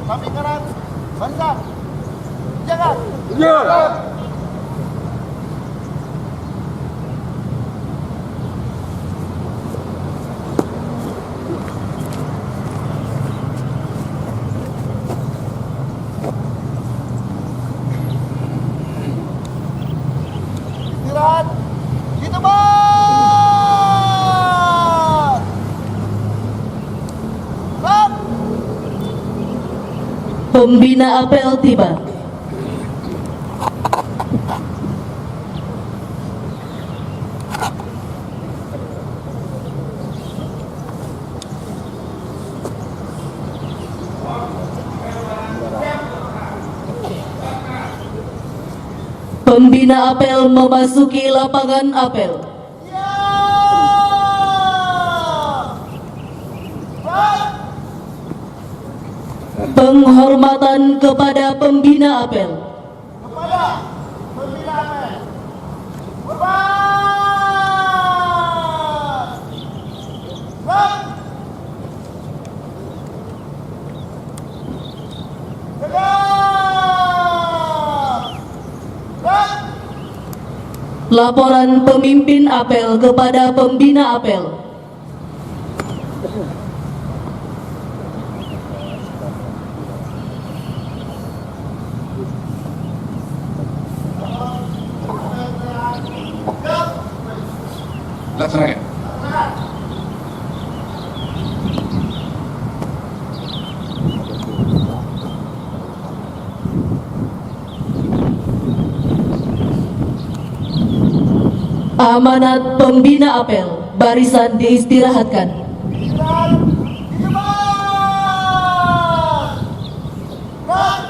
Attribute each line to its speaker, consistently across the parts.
Speaker 1: Pamekaran, barisan, jaga.
Speaker 2: Ya.
Speaker 1: Istirahat, di tempat. Stop.
Speaker 3: Pembina apel tiba. Pembina apel memasuki lapangan apel.
Speaker 1: Ya. Baik.
Speaker 3: Penghormatan kepada pembina apel.
Speaker 1: Kepada pembina apel. Baik. Baik.
Speaker 3: Laporan pemimpin apel kepada pembina apel.
Speaker 2: Laksanakan.
Speaker 3: Amanat pembina apel, barisan diistirahatkan.
Speaker 1: Istirahat, di tempat. Baik.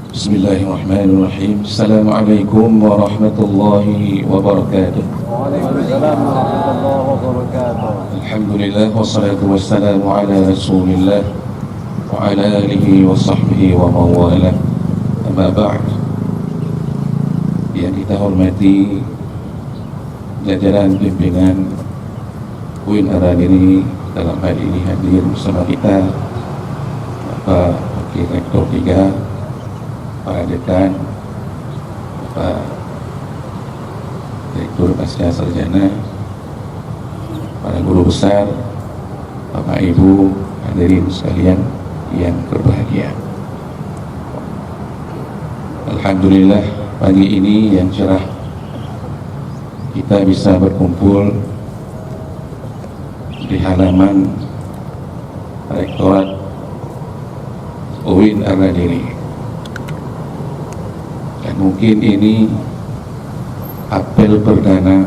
Speaker 2: Bismillahirrahmanirrahim. Assalamualaikum warahmatullahi wabarakatuh.
Speaker 4: Waalaikumsalam warahmatullahi wabarakatuh.
Speaker 2: Alhamdulillah wassalatu wassalamu ala Rasulillah wa ala alihi wa sahbihi wa mawala. Amma ba'd. Yang kita hormati jajaran pimpinan UIN Araniri, dalam hal ini hadir bersama kita Bapak Wakil Rektor 3, Pak Dekan, Bapak Direktur Pasca Sarjana, para guru besar, Bapak Ibu, hadirin sekalian yang berbahagia. Alhamdulillah, pagi ini yang cerah kita bisa berkumpul di halaman Rektorat UIN Araniri. Dan mungkin ini apel perdana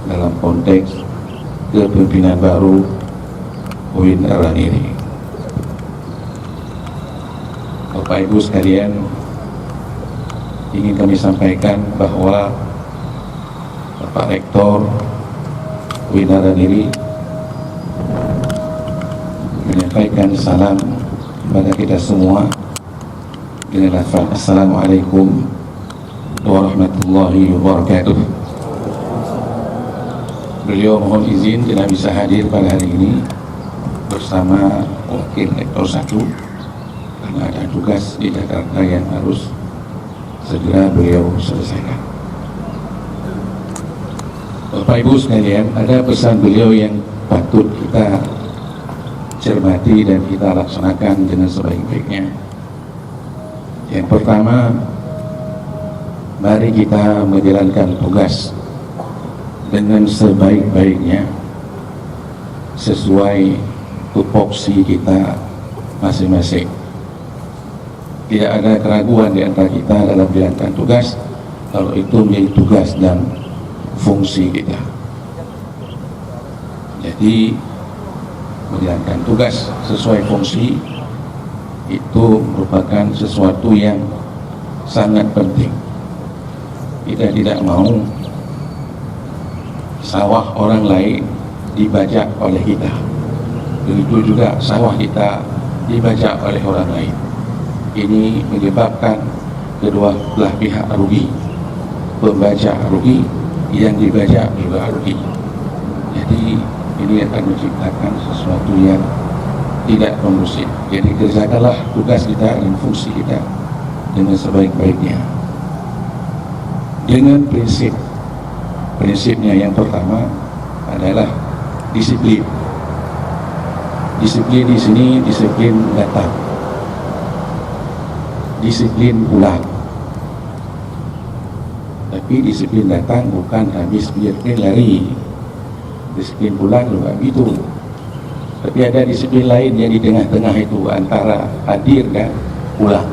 Speaker 2: dalam konteks kepemimpinan baru UIN Araniri. Bapak Ibu sekalian, ingin kami sampaikan bahwa Bapak Rektor UIN Araniri menyampaikan salam kepada kita semua dengan lafaz Assalamualaikum warahmatullahi wabarakatuh. Beliau mohon izin tidak bisa hadir pada hari ini bersama Wakil Rektor 1 karena ada tugas di Jakarta yang harus segera beliau selesaikan. Bapak Ibu sekalian, ada pesan beliau yang patut kita cermati dan kita laksanakan dengan sebaik-baiknya. Yang pertama, mari kita menjalankan tugas dengan sebaik-baiknya sesuai tupoksi kita masing-masing. Tidak ada keraguan di antara kita dalam menjalankan tugas kalau itu menjadi tugas dan fungsi kita. Jadi menjalankan tugas sesuai fungsi itu merupakan sesuatu yang sangat penting. Kita tidak mau sawah orang lain dibajak oleh kita, begitu juga sawah kita dibajak oleh orang lain. Ini menyebabkan kedua belah pihak rugi. pembajak rugi, yang dibajak juga rugi. Jadi ini akan menciptakan sesuatu yang tidak kondusif. Jadi kerjakanlah tugas kita dan fungsi kita dengan sebaik-baiknya, dengan prinsipnya. Yang pertama adalah disiplin. Disiplin di sini disiplin datang, disiplin pulang. Tapi disiplin datang bukan habis biarkan lari, disiplin pulang juga gitu. Tapi ada disiplin lain yang di tengah-tengah itu antara hadir dan pulang,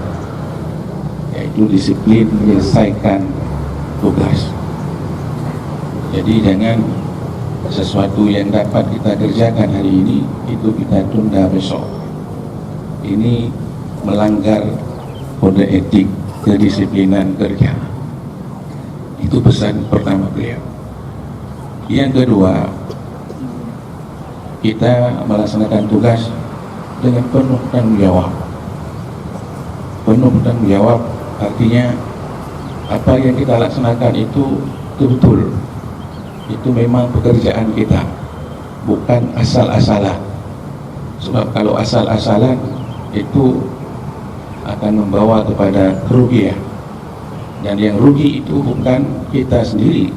Speaker 2: yaitu disiplin menyelesaikan tugas. Jadi jangan sesuatu yang dapat kita kerjakan hari ini itu kita tunda besok. Ini melanggar kode etik kedisiplinan kerja. Itu pesan pertama beliau. Yang kedua, kita melaksanakan tugas dengan penuh tanggung jawab. Penuh tanggung jawab artinya apa yang kita laksanakan itu betul-betul. Itu memang pekerjaan kita, bukan asal-asalan. Sebab kalau asal-asalan itu akan membawa kepada kerugian. Dan yang rugi itu bukan kita sendiri,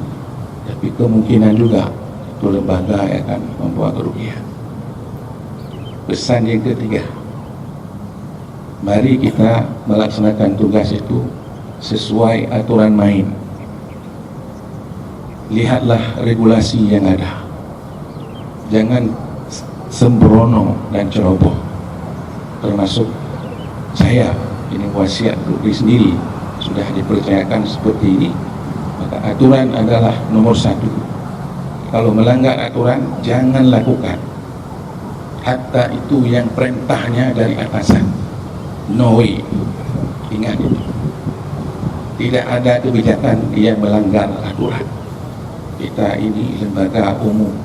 Speaker 2: tapi kemungkinan juga itu lembaga yang akan membawa kerugian. Pesan yang ketiga, mari kita melaksanakan tugas itu sesuai aturan main. Lihatlah regulasi yang ada, jangan sembrono dan ceroboh. Termasuk saya, ini wasiat untuk diri sendiri, sudah dipercayakan seperti ini, maka aturan adalah nomor satu. Kalau melanggar aturan jangan lakukan, hatta itu yang perintahnya dari atasan. No way. Ingat itu, tidak ada kebijakan yang melanggar aturan. Kita ini lembaga umum,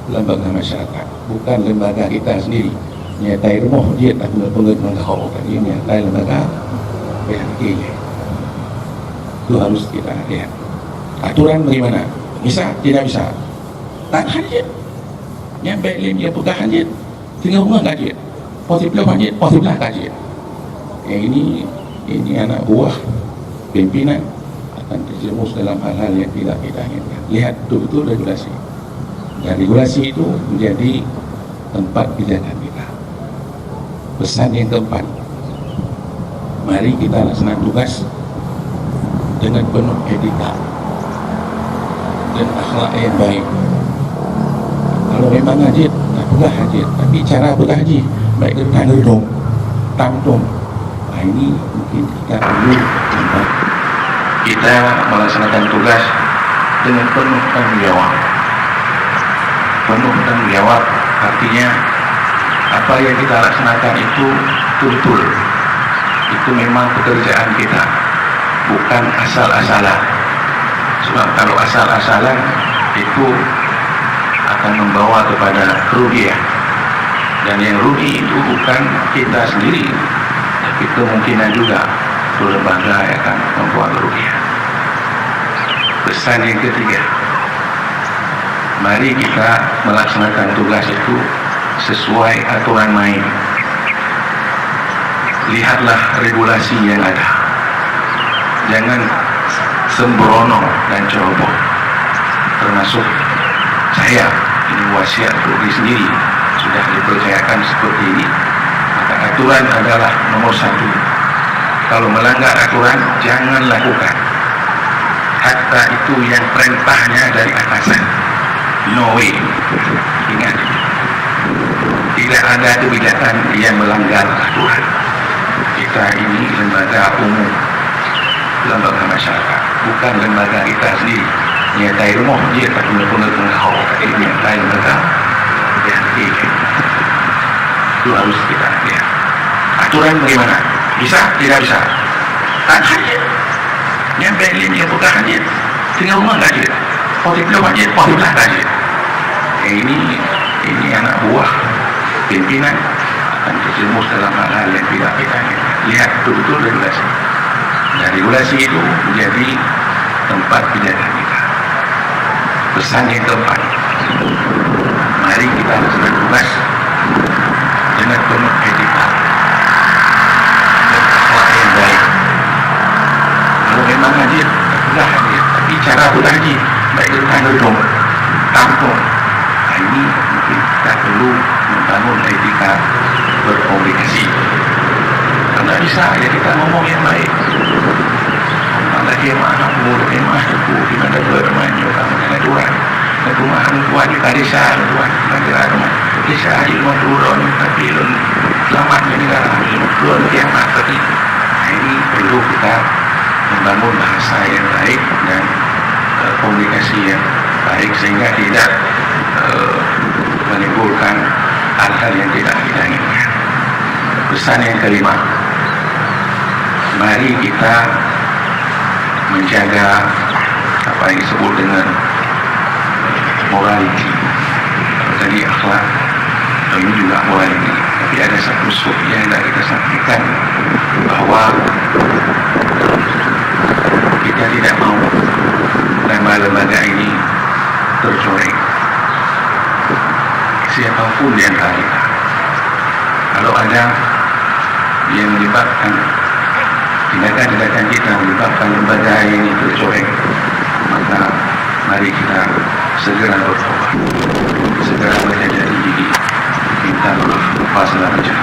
Speaker 2: lembaga masyarakat, bukan lembaga kita sendiri. Nyatai rumah dia tak pengetahuan kau tadi nyatai lembaga PHK. Itu harus kita lihat. Aturan bagaimana? Bisa, tidak bisa. Tak hadir. Nyampe lim dia buka hadir. Tinggal rumah hadir. Positif hadir, positif hadir. Ini anak buah pimpinan akan terjerumus dalam hal-hal yang tidak kita inginkan. Lihat betul-betul regulasi. Dan regulasi itu menjadi tempat pijakan kita. Pesan yang keempat, mari kita laksanakan tugas dengan penuh etika dan akhlak yang baik. Kalau memang hadir, tak pula hadir. Tapi cara berhaji, baik kerana dong, tamtong. Nah, ini mungkin kita perlu contoh. Kita melaksanakan tugas dengan penuh tanggung jawab. Penuh tanggung jawab artinya apa yang kita laksanakan itu betul-betul. Itu memang pekerjaan kita, bukan asal-asalan. Sebab kalau asal-asalan itu akan membawa kepada kerugian. Dan yang rugi itu bukan kita sendiri, tapi kemungkinan juga lembaga yang akan membuat kerugian. Pesan yang ketiga, mari kita melaksanakan tugas itu sesuai aturan main. Lihatlah regulasi yang ada, jangan sembrono dan ceroboh. Termasuk saya, ini wasiat untuk diri sendiri, sudah dipercayakan seperti ini, maka aturan adalah nomor satu. Kalau melanggar aturan jangan lakukan, hatta itu yang perintahnya dari atasan. No way. Ingat, tidak ada kebijakan yang melanggar aturan. Kita ini lembaga umum, lembaga masyarakat, bukan lembaga kita sendiri. Nyatai rumah dia tak benar-benar mengahau, tapi nyatai lembaga yang itu harus kita lihat. Aturan bagaimana? Bisa, tidak bisa. Tak hadir. Nyampe lim yang buka hadir. Tinggal rumah tak hadir. Positif hadir, positif hadir. Ini anak buah pimpinan akan terjerumus dalam hal-hal yang tidak kita inginkan. Lihat betul-betul regulasi. Dan regulasi itu menjadi tempat kejadian kita. Pesan yang keempat, mari kita laksanakan tugas dengan penuh etika dan akhlak yang baik. Kalau memang hadir, sudah hadir, tapi cara berhaji baik dengan duduk, tampung. Ini mungkin kita perlu membangun etika berkomunikasi. Kalau bisa ya kita ngomong yang baik. Malah dia mana mulut dia mana tu di mana bermain orang mana tuan. Rumah tuan di desa tuan negara rumah. Desa di rumah turun tapi selamat negara turun kiamat tadi. Ini perlu kita membangun bahasa yang baik dan komunikasi yang baik sehingga tidak menimbulkan hal-hal yang tidak kita inginkan. Pesan yang kelima, mari kita menjaga apa yang disebut dengan morality. Tadi akhlak, ini juga morality. Tapi ada satu sub yang hendak kita sampaikan bahawa kita tidak mahu lembaga ini tercoreng. Siapapun di antara kita, kalau ada yang menyebabkan tindakan-tindakan kita menyebabkan lembaga ini tercoreng, maka mari kita segera bertobat, segera menjadi diri, minta maaf apa segala macam.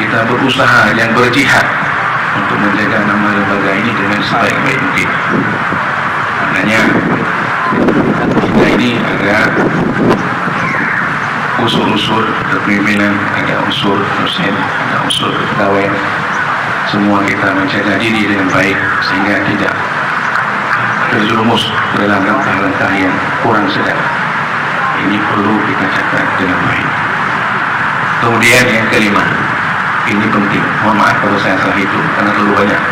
Speaker 2: Kita berusaha yang berjihad untuk menjaga nama lembaga ini dengan sebaik-baik mungkin. Maknanya kita ini ada unsur-unsur kepemimpinan, ada unsur dosen, ada unsur pegawai. Semua kita menjaga diri dengan baik sehingga tidak terjerumus dalam langkah-langkah yang kurang sedap. Ini perlu kita catat dengan baik. Kemudian yang kelima, ini penting. Mohon maaf kalau saya salah itu karena terlalu banyak.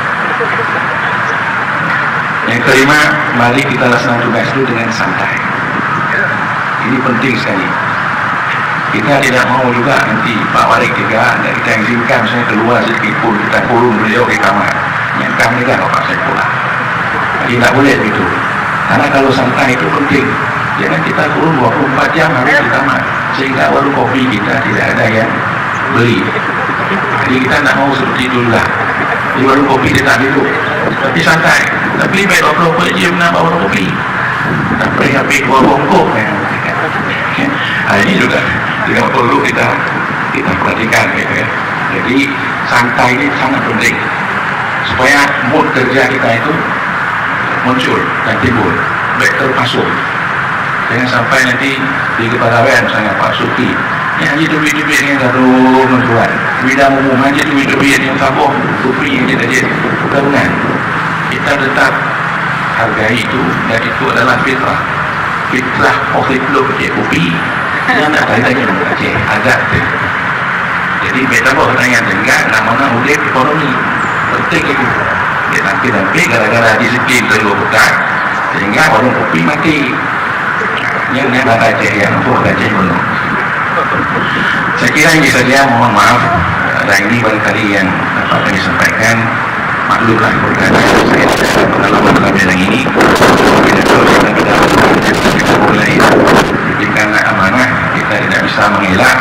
Speaker 2: Yang kelima, mari kita laksanakan tugas itu dengan santai. Ini penting sekali. Kita tidak mau juga nanti Pak Warik juga dan kita izinkan misalnya keluar sedikit pun kita kurung beliau di kamar. Nyangkang juga Pak saya pulang. Jadi tidak boleh begitu. Karena kalau santai itu penting. Jangan kita kurung 24 jam harus di kamar sehingga warung kopi kita tidak ada yang beli. Jadi kita tidak mau seperti itu juga. Di warung kopi kita duduk tapi santai. Tapi baik 24 jam nak warung kopi. Tapi habis warung kopi. Ini juga tidak perlu kita perhatikan ya. Jadi santai ini sangat penting supaya mood kerja kita itu muncul dan timbul baik terpasung. Jangan sampai nanti di kepegawaian misalnya Pak Suki ya haji duit-duit yang satu menjual bidang umum haji duit-duit yang tabung kopi yang tidak jadi gabungan. Kita tetap hargai itu dan itu adalah fitrah positif dia kopi yang nak tanya Aceh agak jadi beta bawa tanya enggak namanya udah ekonomi penting itu dia tapi gara-gara disiplin terlalu bukan sehingga warung kopi mati yang nak Aceh yang untuk Aceh belum. Saya kira ini saja, mohon maaf dan ini barangkali yang dapat kami sampaikan. Maklumlah berkata saya pengalaman kami yang ini kita mulai karena amanah kita tidak bisa mengelak.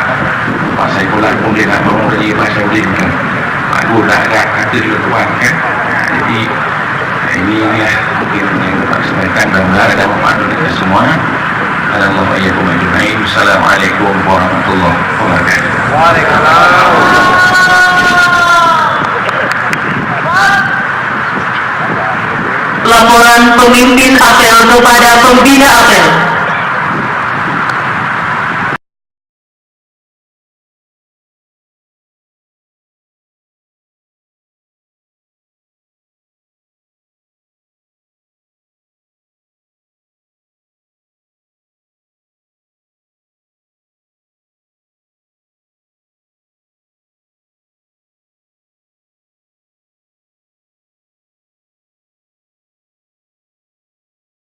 Speaker 2: Pak Saifullah pun dia nak bangun dari Pak Saifullah kan baru dah ada kata di tuan kan. Jadi ini ya mungkin yang dapat sampaikan dan ada manfaat untuk kita semua. Assalamualaikum warahmatullahi wabarakatuh.
Speaker 3: Laporan pemimpin apel kepada pembina apel.